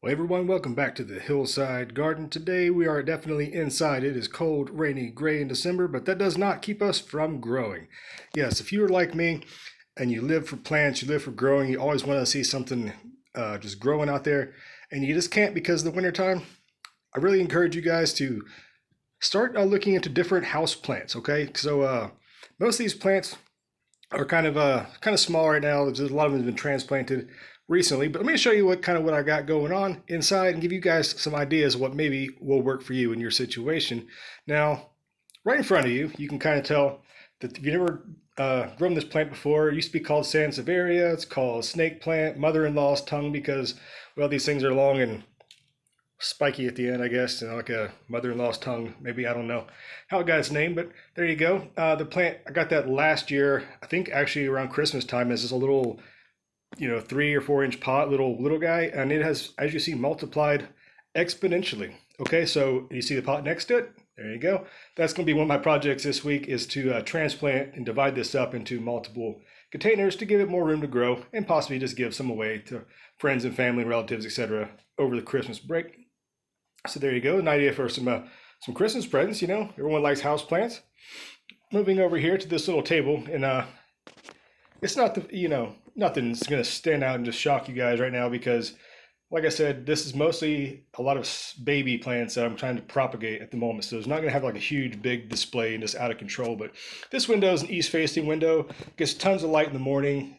Well, everyone, welcome back to the Hillside Garden. Today we are definitely inside. It is cold, rainy, gray in December, but that does not keep us from growing. Yes, if you are like me and you live for plants, you live for growing, you always want to see something just growing out there, and you just can't because of the wintertime, I really encourage you guys to start looking into different house plants, okay? So most of these plants are kind of small right now. There's a lot of them have been transplanted recently, but let me show you what I got going on inside and give you guys some ideas of what maybe will work for you in your situation. Now, right in front of you, you can kind of tell that if you've never grown this plant before, it used to be called Sansevieria. It's called snake plant, mother-in-law's tongue, because, well, these things are long and spiky at the end, I guess, like a mother-in-law's tongue. Maybe, I don't know how it got its name, but there you go. The plant, I got that last year, I think actually around Christmas time, as just a little 3 or 4 inch pot, little guy, and it has, as you see, multiplied exponentially. Okay, so you see the pot next to it. There you go. That's going to be one of my projects this week, is to transplant and divide this up into multiple containers to give it more room to grow, and possibly just give some away to friends and family, relatives, etc. over the Christmas break. So there you go, an idea for some Christmas presents. Everyone likes house plants. Moving over here to this little table, and it's not nothing's going to stand out and just shock you guys right now, because like I said, this is mostly a lot of baby plants that I'm trying to propagate at the moment. So it's not going to have like a huge big display and just out of control. But this window is an east facing window, gets tons of light in the morning.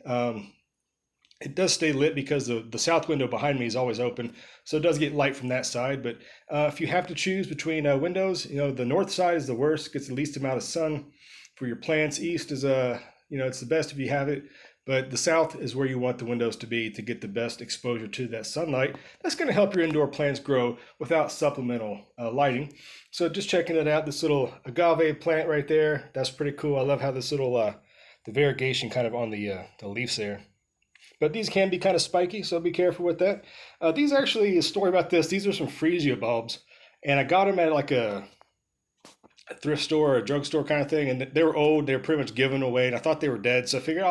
It does stay lit because the south window behind me is always open, so it does get light from that side. But if you have to choose between windows, the north side is the worst, gets the least amount of sun for your plants. East is it's the best if you have it, but the south is where you want the windows to be to get the best exposure to that sunlight. That's going to help your indoor plants grow without supplemental lighting. So just checking it out, this little agave plant right there, that's pretty cool. I love how this little the variegation kind of on the leaves there. But these can be kind of spiky, so be careful with that. These actually, a story about this, these are some freesia bulbs, and I got them at like a thrift store or a drugstore kind of thing, and they were old, they were pretty much given away, and I thought they were dead, so I figured,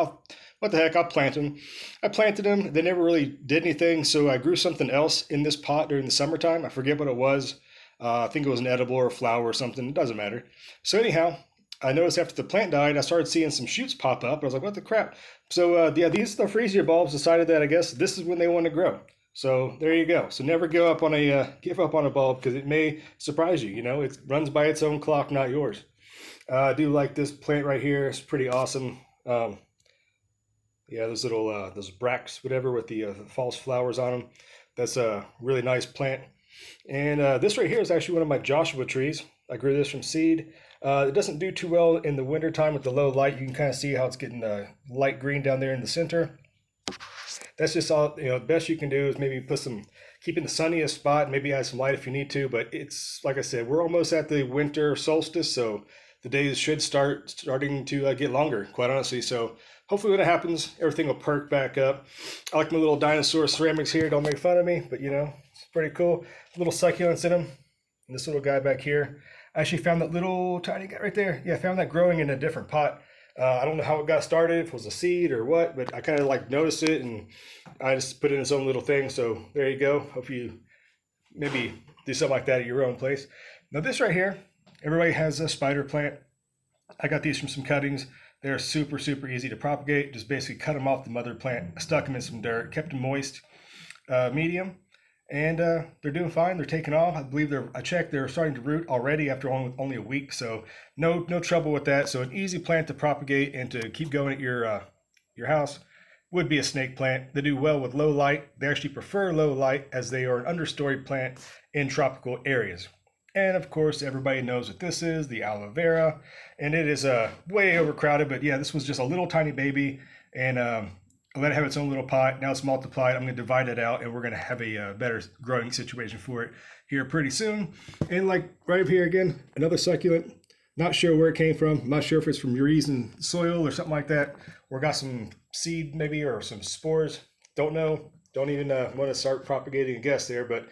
what the heck, I'll plant them. I planted them, they never really did anything, so I grew something else in this pot during the summertime. I forget what it was. I think it was an edible or a flower or something, it doesn't matter. So anyhow, I noticed after the plant died, I started seeing some shoots pop up. I was like, what the crap? So these the freesia bulbs decided that I guess this is when they want to grow. So there you go. So never give up on a bulb, because it may surprise you. It runs by its own clock, not yours. I do like this plant right here. It's pretty awesome. Those little those bracts, whatever, with the false flowers on them. That's a really nice plant. And this right here is actually one of my Joshua trees. I grew this from seed. It doesn't do too well in the winter time with the low light. You can kind of see how it's getting light green down there in the center. That's just all, the best you can do is maybe keep in the sunniest spot, maybe add some light if you need to. But it's, like I said, we're almost at the winter solstice, so the days should starting to get longer, quite honestly. So hopefully when it happens, everything will perk back up. I like my little dinosaur ceramics here. Don't make fun of me, but it's pretty cool. Little succulents in them. And this little guy back here. I actually found that little tiny guy right there. Yeah, I found that growing in a different pot. I don't know how it got started, if it was a seed or what, but I kind of noticed it, and I just put it in its own little thing. So there you go. Hope you maybe do something like that at your own place. Now this right here, everybody has a spider plant. I got these from some cuttings. They're super, super easy to propagate. Just basically cut them off the mother plant. I stuck them in some dirt, kept them moist, medium. And they're doing fine. They're taking off. I believe I checked, they're starting to root already after only a week. So no trouble with that. So an easy plant to propagate and to keep going at your house would be a snake plant. They do well with low light. They actually prefer low light, as they are an understory plant in tropical areas. And of course, everybody knows what this is, the aloe vera. And it is way overcrowded. But yeah, this was just a little tiny baby. And I let it have its own little pot. Now it's multiplied. I'm going to divide it out, and we're going to have a better growing situation for it here pretty soon. And like right up here again, another succulent. Not sure where it came from. I'm not sure if it's from using soil or something like that, or got some seed maybe, or some spores. Don't know. Don't even want to start propagating a guess there, but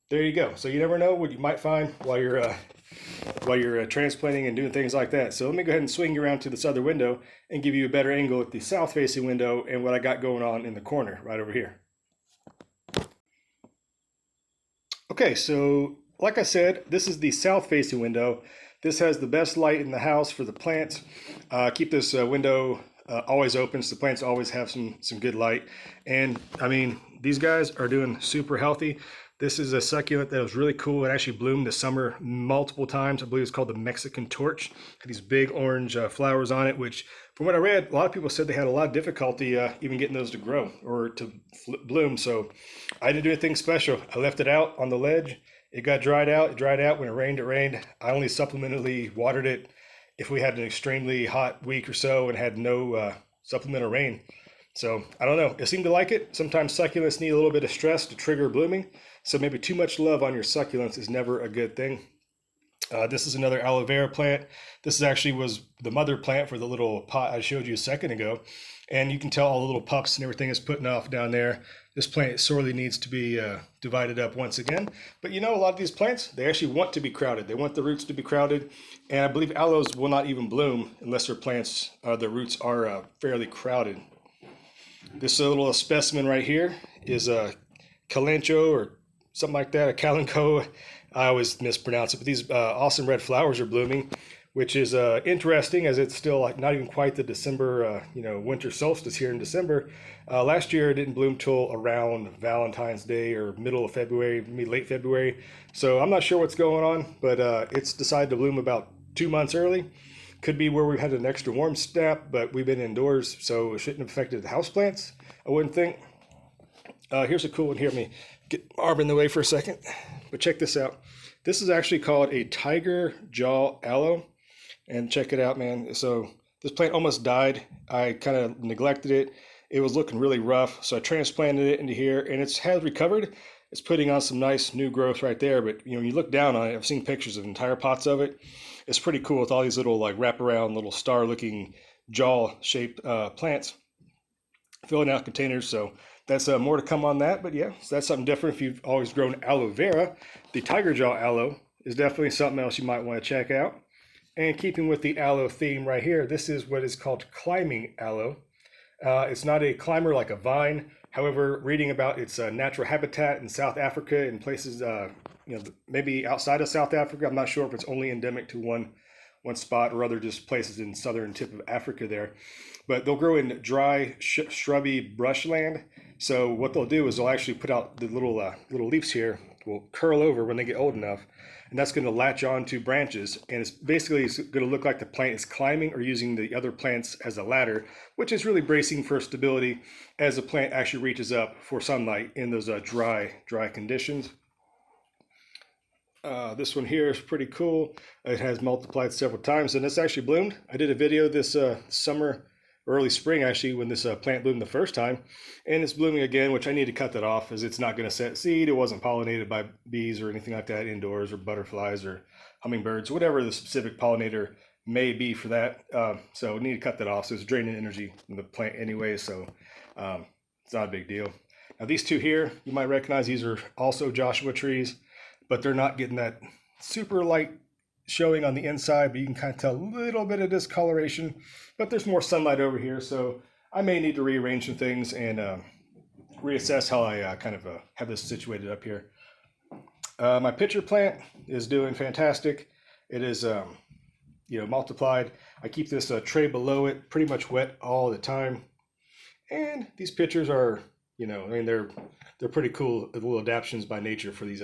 there you go. So you never know what you might find while you're transplanting and doing things like that. So let me go ahead and swing you around to this other window and give you a better angle at the south facing window and what I got going on in the corner right over here. Okay, so like I said, this is the south-facing window. This has the best light in the house for the plants. Keep this window always open so the plants always have some good light. And I mean, these guys are doing super healthy. This is a succulent that was really cool. It actually bloomed this summer multiple times. I believe it's called the Mexican Torch. Had these big orange flowers on it, which from what I read, a lot of people said they had a lot of difficulty even getting those to grow or to bloom. So I didn't do anything special. I left it out on the ledge. It got dried out. It dried out when it rained. It rained. I only supplementally watered it if we had an extremely hot week or so and had no supplemental rain. So I don't know. It seemed to like it. Sometimes succulents need a little bit of stress to trigger blooming. So maybe too much love on your succulents is never a good thing. This is another aloe vera plant. This actually was the mother plant for the little pot I showed you a second ago. And you can tell all the little pups and everything is putting off down there. This plant sorely needs to be divided up once again. But you know, a lot of these plants, they actually want to be crowded. They want the roots to be crowded. And I believe aloes will not even bloom unless their plants, their roots are fairly crowded. This little specimen right here is a Kalanchoe or something like that, a Kalanchoe. I always mispronounce it, but these awesome red flowers are blooming, which is interesting as it's still like not even quite the December, winter solstice here in December. Last year it didn't bloom till around Valentine's Day or middle of February, maybe late February. So I'm not sure what's going on, but it's decided to bloom about 2 months early. Could be where we've had an extra warm snap, but we've been indoors, so it shouldn't have affected the houseplants, I wouldn't think. Here's a cool one here. Let me get Arb in the way for a second. But check this out. This is actually called a tiger jaw aloe. And check it out, man. So this plant almost died. I kind of neglected it. It was looking really rough. So I transplanted it into here and it has recovered. It's putting on some nice new growth right there. But when you look down on it, I've seen pictures of entire pots of it. It's pretty cool with all these little like wraparound little star looking jaw shaped plants filling out containers. So that's more to come on that, but yeah, so that's something different. If you've always grown aloe vera, the tiger jaw aloe is definitely something else you might want to check out. And keeping with the aloe theme right here, this is what is called climbing aloe. It's not a climber like a vine. However, reading about its natural habitat in South Africa and places, maybe outside of South Africa, I'm not sure if it's only endemic to one spot or other just places in southern tip of Africa there. But they'll grow in dry, shrubby brushland. So what they'll do is they'll actually put out the little leaves here, will curl over when they get old enough, and that's going to latch on to branches. And it's going to look like the plant is climbing or using the other plants as a ladder, which is really bracing for stability as the plant actually reaches up for sunlight in those dry conditions. This one here is pretty cool. It has multiplied several times and it's actually bloomed. I did a video this summer, early spring actually, when this plant bloomed the first time, and it's blooming again, which I need to cut that off as it's not going to set seed. It wasn't pollinated by bees or anything like that indoors, or butterflies or hummingbirds, whatever the specific pollinator may be for that. So I need to cut that off. So it's draining energy from the plant anyway, so it's not a big deal. Now these two here, you might recognize, these are also Joshua trees, but they're not getting that super light showing on the inside, but you can kind of tell a little bit of discoloration, but there's more sunlight over here, so I may need to rearrange some things and reassess how I have this situated up here. My pitcher plant is doing fantastic. It is multiplied. I keep this tray below it pretty much wet all the time, and these pitchers are they're pretty cool little adaptations by nature for these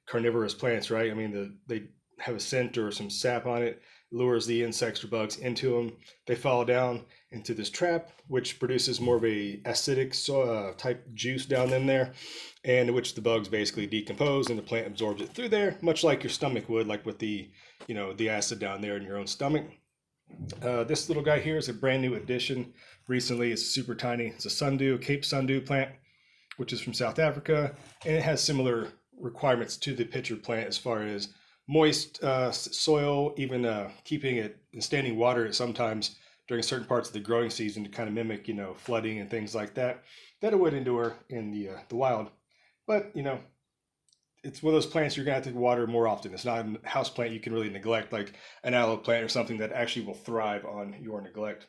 carnivorous plants, right? I mean, they have a scent or some sap on it, lures the insects or bugs into them. They fall down into this trap, which produces more of a acidic type juice down in there, and which the bugs basically decompose and the plant absorbs it through there, much like your stomach would, like with the acid down there in your own stomach. This little guy here is a brand new addition. Recently, it's super tiny. It's a Sundew, Cape Sundew plant, which is from South Africa, and it has similar requirements to the pitcher plant as far as moist soil, even keeping it in standing water sometimes during certain parts of the growing season to kind of mimic, flooding and things like that it would endure in the wild. But, it's one of those plants you're going to have to water more often. It's not a house plant you can really neglect, like an aloe plant or something that actually will thrive on your neglect.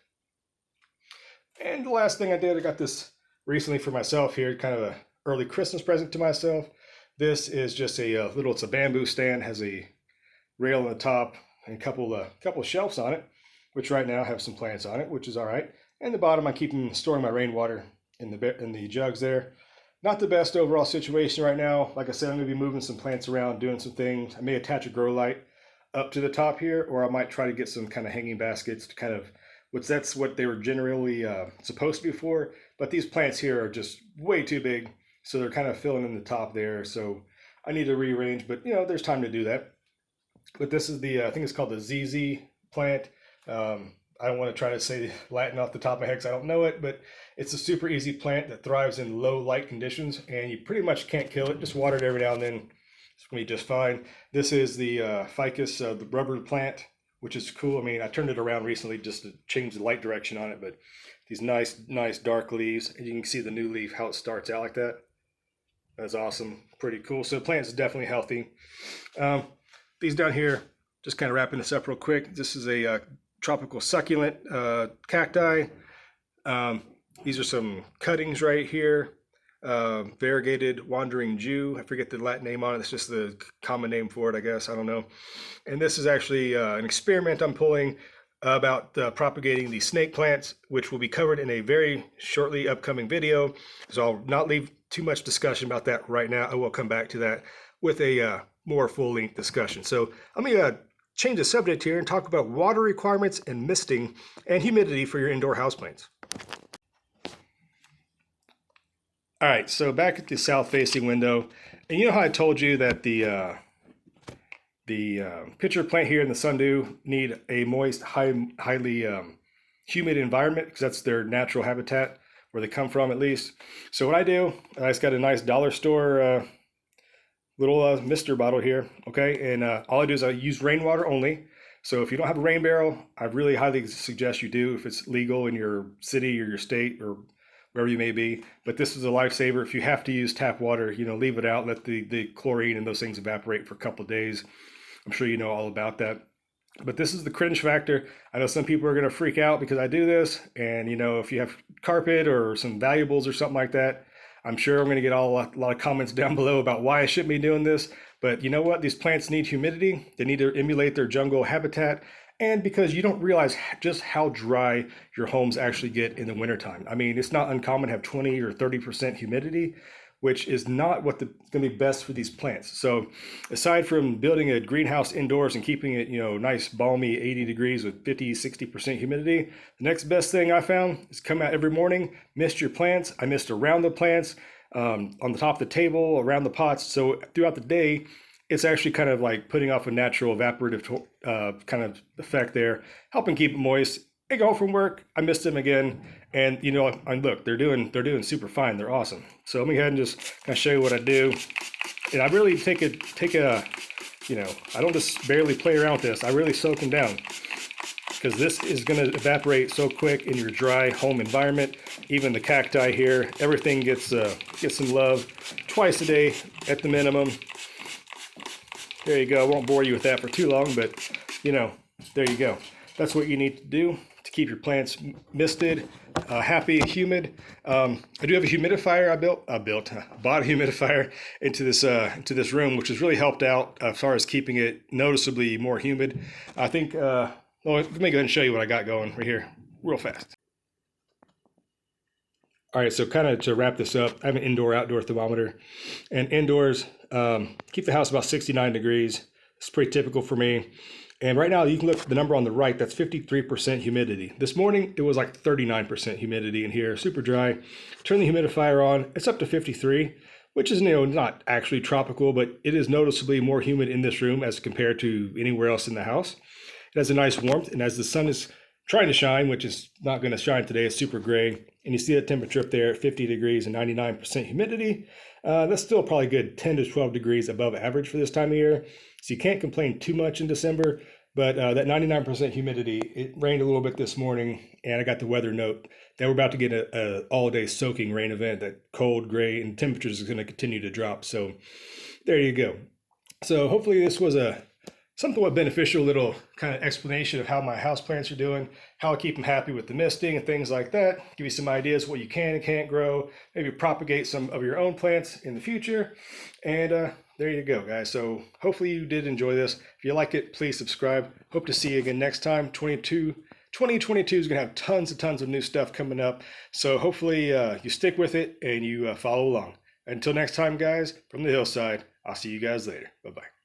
And the last thing I did, I got this recently for myself here, kind of an early Christmas present to myself. This is just a little, it's a bamboo stand, has a rail on the top and a couple of shelves on it, which right now have some plants on it, which is all right. And the bottom, I'm storing my rainwater in the jugs there. Not the best overall situation right now. Like I said, I'm gonna be moving some plants around, doing some things. I may attach a grow light up to the top here, or I might try to get some kind of hanging baskets to kind of, that's what they were generally supposed to be for. But these plants here are just way too big, so they're kind of filling in the top there. So I need to rearrange, but you know, there's time to do that. But this is the, I think it's called the ZZ plant. I don't want to try to say Latin off the top of my head because I don't know it, but it's a super easy plant that thrives in low light conditions, and you pretty much can't kill it. Just water it every now and then. It's going to be just fine. This is the ficus, the rubber plant, which is cool. I mean, I turned it around recently just to change the light direction on it, but these nice dark leaves, and you can see the new leaf, how it starts out like that. That's awesome. Pretty cool. So the plant is definitely healthy. These down here, just kind of wrapping this up real quick. This is a tropical succulent cacti. These are some cuttings right here. Variegated Wandering Jew. I forget the Latin name on it. It's just the common name for it, I guess. I don't know. And this is actually an experiment I'm pulling about propagating the snake plants, which will be covered in a very shortly upcoming video. So I'll not leave too much discussion about that right now. I will come back to that with a more full-length discussion. So let me change the subject here and talk about water requirements and misting and humidity for your indoor houseplants. All right, so back at the south-facing window, and you know how I told you that the pitcher plant here in the Sundew need a moist, highly humid environment because that's their natural habitat, where they come from at least. So what I do, I just got a nice dollar store little mister bottle here, okay? And all I do is I use rainwater only. So if you don't have a rain barrel, I really highly suggest you do if it's legal in your city or your state or wherever you may be. But this is a lifesaver. If you have to use tap water, you know, leave it out, let the chlorine and those things evaporate for a couple of days. I'm sure you know all about that. But this is the cringe factor. I know some people are going to freak out because I do this. And, you know, if you have carpet or some valuables or something like that, I'm sure I'm going to get a lot of comments down below about why I shouldn't be doing this. But you know what? These plants need humidity. They need to emulate their jungle habitat. And because you don't realize just how dry your homes actually get in the wintertime. I mean, it's not uncommon to have 20 or 30% humidity, which is not what's going to be best for these plants. So aside from building a greenhouse indoors and keeping it, you know, nice, balmy 80 degrees with 50, 60% humidity, the next best thing I found is come out every morning, mist your plants. I mist around the plants, on the top of the table, around the pots. So throughout the day, it's actually kind of like putting off a natural evaporative kind of effect there, helping keep it moist. I go home from work, I missed them again, and you know, and look, they're doing super fine. They're awesome. So let me go ahead and just kind of show you what I do. And I really take a, you know, I don't just barely play around with this. I really soak them down because this is going to evaporate so quick in your dry home environment. Even the cacti here, everything gets some love twice a day at the minimum. There you go. I won't bore you with that for too long, but you know, there you go. That's what you need to do to keep your plants misted, happy, humid. I do have a humidifier bought a humidifier into this room, which has really helped out as far as keeping it noticeably more humid. I think, well, let me go ahead and show you what I got going right here real fast. All right, so kind of to wrap this up, I have an indoor-outdoor thermometer, and indoors, keep the house about 69 degrees. It's pretty typical for me. And right now, you can look at the number on the right, that's 53% humidity. This morning, it was like 39% humidity in here, super dry. Turn the humidifier on, it's up to 53, which is, you know, not actually tropical, but it is noticeably more humid in this room as compared to anywhere else in the house. It has a nice warmth, and as the sun is trying to shine, which is not going to shine today, it's super gray, and you see the temperature up there at 50 degrees and 99% humidity. That's still probably good 10 to 12 degrees above average for this time of year. So you can't complain too much in December, but that 99% humidity, it rained a little bit this morning, and I got the weather note that we're about to get a all-day soaking rain event, that cold, gray, and temperatures is going to continue to drop. So there you go. So hopefully this was a somewhat beneficial little kind of explanation of how my houseplants are doing, how I keep them happy with the misting and things like that. Give you some ideas what you can and can't grow, maybe propagate some of your own plants in the future. And there you go, guys. So hopefully you did enjoy this. If you like it, please subscribe. Hope to see you again next time. 2022 is going to have tons of new stuff coming up. So hopefully you stick with it and you follow along. Until next time, guys, from the hillside, I'll see you guys later. Bye-bye.